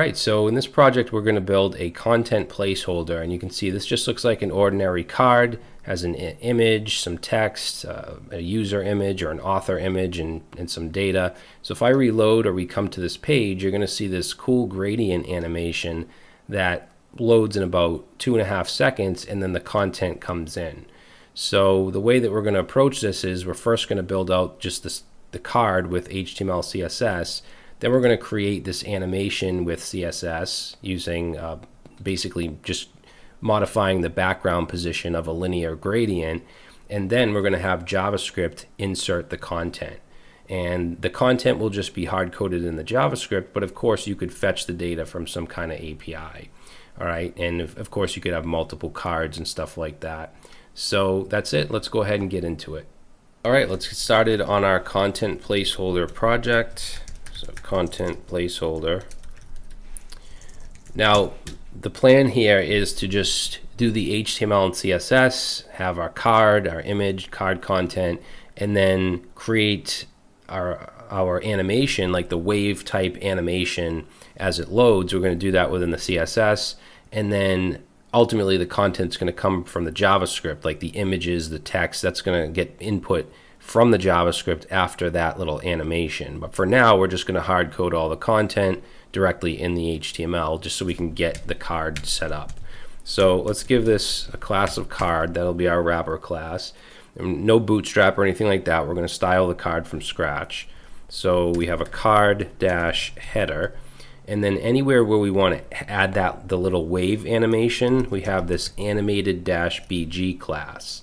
Alright, so in this project we're going to build a content placeholder, and you can see this just looks like an ordinary card, has an image, some text, a user image or an author image, and some data. So if I reload or we come to this page, you're going to see this cool gradient animation that loads in about 2.5 seconds, and then the content comes in. So the way that we're going to approach this is we're first going to build out just the card with HTML, CSS. Then we're going to create this animation with CSS using basically just modifying the background position of a linear gradient. And then we're going to have JavaScript insert the content. And the content will just be hard-coded in the JavaScript, but of course you could fetch the data from some kind of API. All right, and of course you could have multiple cards and stuff like that. So that's it. Let's go ahead and get into it. All right, let's get started on our content placeholder project. So content placeholder. Now the plan here is to just do the HTML and CSS, have our card, our image, card content, and then create our animation, like the wave type animation as it loads. We're going to do that within the CSS, and then ultimately the content's going to come from the JavaScript, like the images, the text, that's going to get input from the JavaScript after that little animation. But for now, we're just going to hard code all the content directly in the HTML just so we can get the card set up. So let's give this a class of card. That'll be our wrapper class. And no bootstrap or anything like that. We're going to style the card from scratch. So we have a card-header. And then anywhere where we want to add the little wave animation, we have this animated-bg class.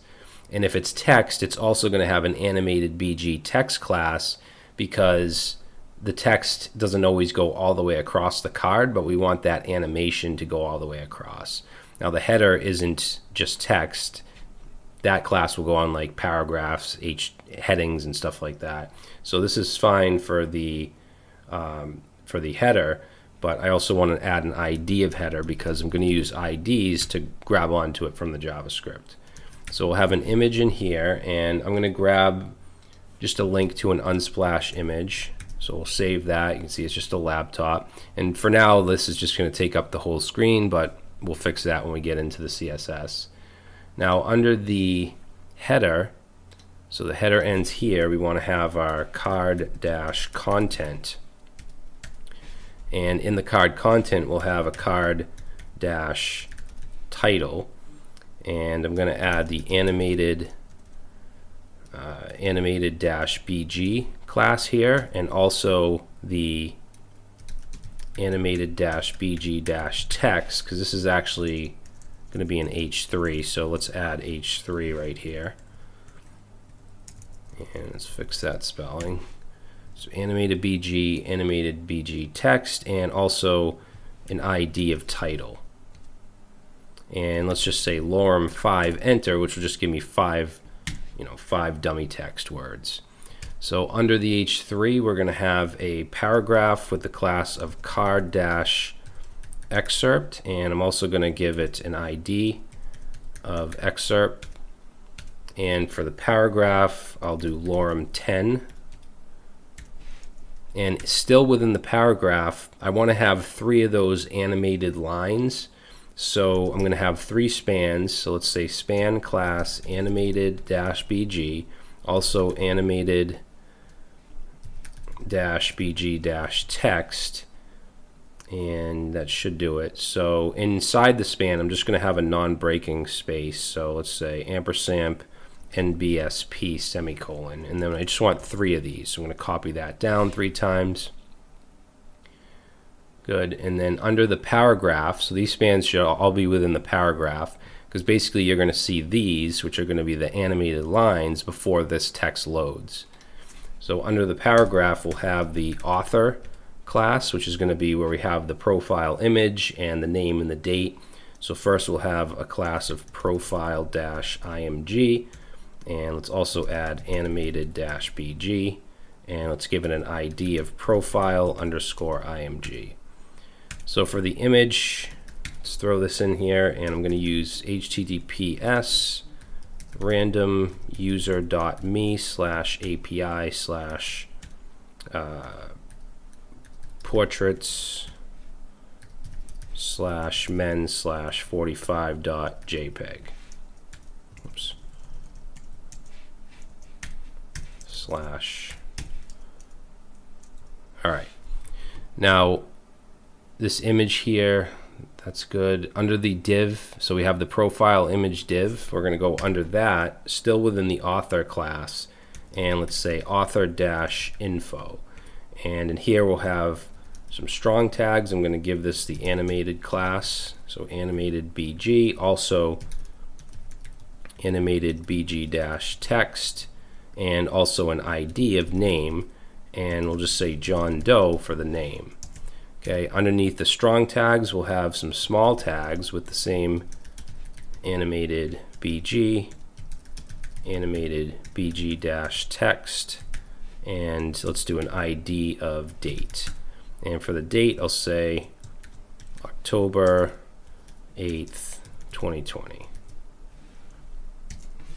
And if it's text, it's also going to have an animated BG text class, because the text doesn't always go all the way across the card, but we want that animation to go all the way across. Now the header isn't just text. That class will go on like paragraphs, headings, and stuff like that. So this is fine for the header, but I also want to add an ID of header because I'm going to use IDs to grab onto it from the JavaScript. So we'll have an image in here, and I'm going to grab just a link to an Unsplash image. So we'll save that. You can see it's just a laptop. And for now, this is just going to take up the whole screen, but we'll fix that when we get into the CSS. Now under the header, so the header ends here, we want to have our card-content. And in the card content, we'll have a card-title. And I'm going to add the animated-bg class here, and also the animated-bg-text, because this is actually going to be an H3. So let's add H3 right here. And let's fix that spelling. So animated-bg, animated-bg-text, and also an ID of title. And let's just say lorem 5 enter, which will just give me 5 dummy text words. So under the H3, we're going to have a paragraph with the class of card-excerpt, and I'm also going to give it an ID of excerpt. And for the paragraph, I'll do lorem 10. And still within the paragraph, I want to have 3 of those animated lines. So I'm going to have 3 spans. So let's say span class animated-bg, also animated-bg-text, and that should do it. So inside the span, I'm just going to have a non-breaking space. So let's say ampersand NBSP semicolon, and then I just want 3 of these. So I'm going to copy that down 3 times. Good. And then under the paragraph, so these spans should all be within the paragraph, because basically you're going to see these, which are going to be the animated lines, before this text loads. So under the paragraph, we'll have the author class, which is going to be where we have the profile image and the name and the date. So first we'll have a class of profile-img, and let's also add animated-bg, and let's give it an ID of profile_img. So for the image, let's throw this in here, and I'm going to use https random user.me/API/portraits slash men slash 45.jpg. Oops. Slash. All right. Now, this image here, that's good. Under the div, so we have the profile image div. We're going to go under that, still within the author class, and let's say author-info. And in here we'll have some strong tags. I'm going to give this the animated class, so animated BG, also animated BG-text, and also an ID of name, and we'll just say John Doe for the name. Okay, underneath the strong tags we'll have some small tags with the same animated BG, animated BG-text, and let's do an ID of date. And for the date I'll say October 8th, 2020.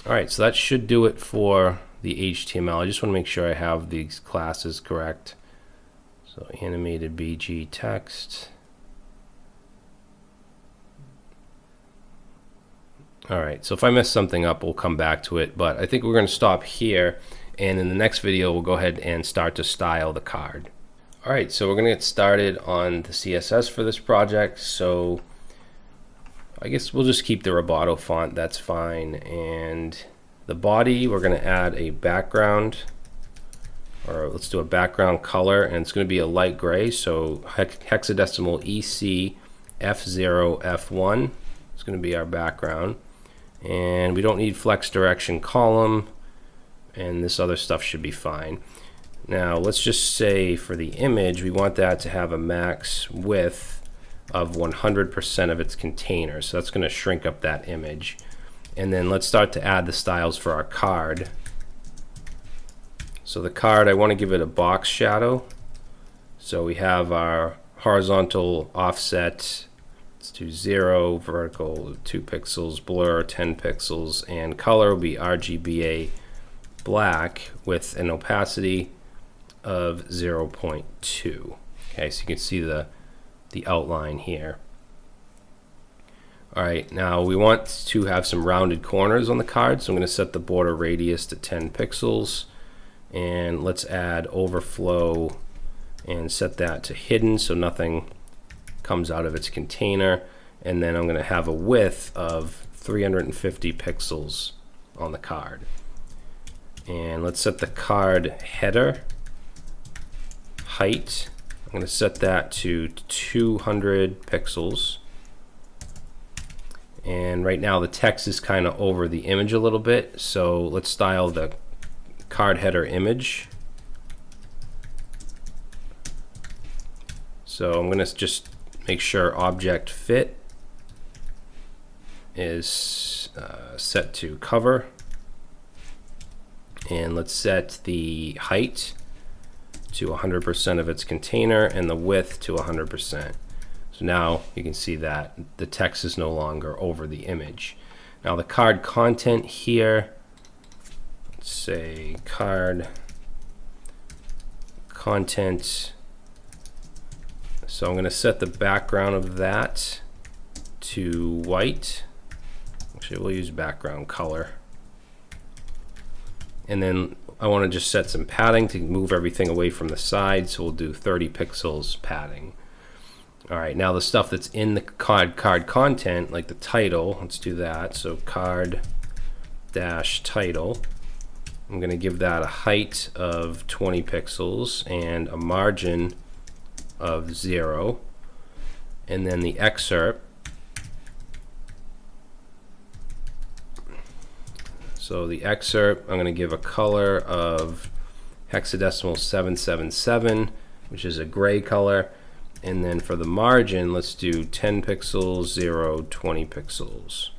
Alright, so that should do it for the HTML. I just want to make sure I have these classes correct. So animated BG text. Alright, so if I mess something up, we'll come back to it, but I think we're going to stop here, and in the next video we'll go ahead and start to style the card. Alright, so we're going to get started on the CSS for this project. So I guess we'll just keep the Roboto font, that's fine. And the body, we're going to add a background, or let's do a background color, and it's going to be a light gray, so hexadecimal EC F0 F1 is going to be our background. And we don't need flex direction column, and this other stuff should be fine. Now let's just say for the image we want that to have a max width of 100% of its container, so that's going to shrink up that image. And then let's start to add the styles for our card. So the card, I want to give it a box shadow, so we have our horizontal offset, let's do 0, vertical 2 pixels, blur 10 pixels, and color will be RGBA black with an opacity of 0.2. Okay, so you can see the outline here. Alright, now we want to have some rounded corners on the card, so I'm going to set the border radius to 10 pixels, and let's add overflow and set that to hidden so nothing comes out of its container, and then I'm going to have a width of 350 pixels on the card. And let's set the card header height. I'm going to set that to 200 pixels. And right now the text is kind of over the image a little bit, so let's style the card header image. So I'm going to just make sure object fit is set to cover, and let's set the height to 100% of its container and the width to 100%. So now you can see that the text is no longer over the image. Now the card content here, let's say card content. So I'm going to set the background of that to white. Actually, we'll use background color. And then I want to just set some padding to move everything away from the side, so we'll do 30 pixels padding. Alright, now the stuff that's in the card content, like the title, let's do that. So card dash title. I'm going to give that a height of 20 pixels and a margin of 0. And then the excerpt. So the excerpt, I'm going to give a color of hexadecimal 777, which is a gray color. And then for the margin, let's do 10 pixels, 0, 20 pixels.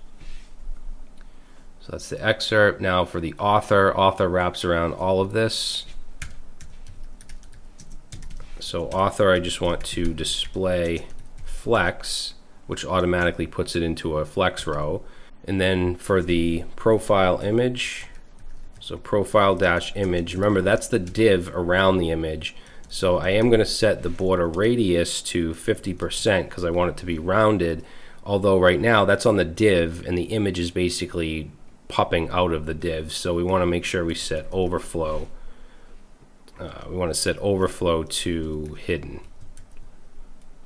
So that's the excerpt. Now for the author, author wraps around all of this. So author, I just want to display flex, which automatically puts it into a flex row. And then for the profile image, so profile dash image, remember that's the div around the image. So I am going to set the border radius to 50% because I want it to be rounded. Although right now that's on the div and the image is basically popping out of the div. So we want to make sure we set overflow. We want to set overflow to hidden.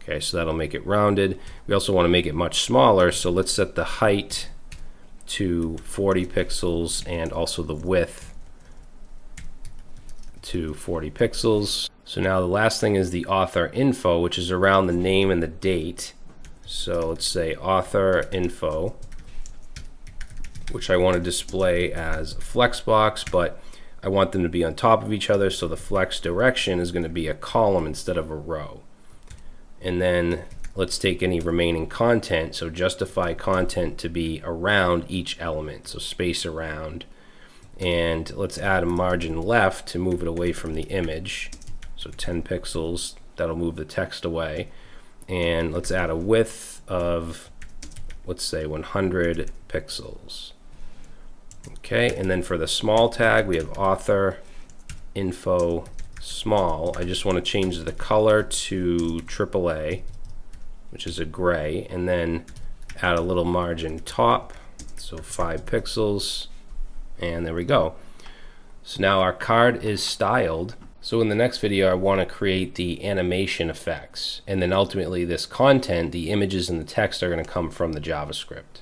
Okay, so that'll make it rounded. We also want to make it much smaller, so let's set the height to 40 pixels and also the width to 40 pixels. So now the last thing is the author info, which is around the name and the date. So let's say author info, which I want to display as a flexbox, but I want them to be on top of each other, so the flex direction is going to be a column instead of a row. And then let's take any remaining content, so justify content to be around each element, so space around. And let's add a margin left to move it away from the image, so 10 pixels, that'll move the text away. And let's add a width of, let's say 100 pixels. Okay, and then for the small tag, we have author info small. I just want to change the color to AAA, which is a gray, and then add a little margin top, so 5 pixels, and there we go. So now our card is styled. So in the next video, I want to create the animation effects, and then ultimately this content, the images and the text, are going to come from the JavaScript.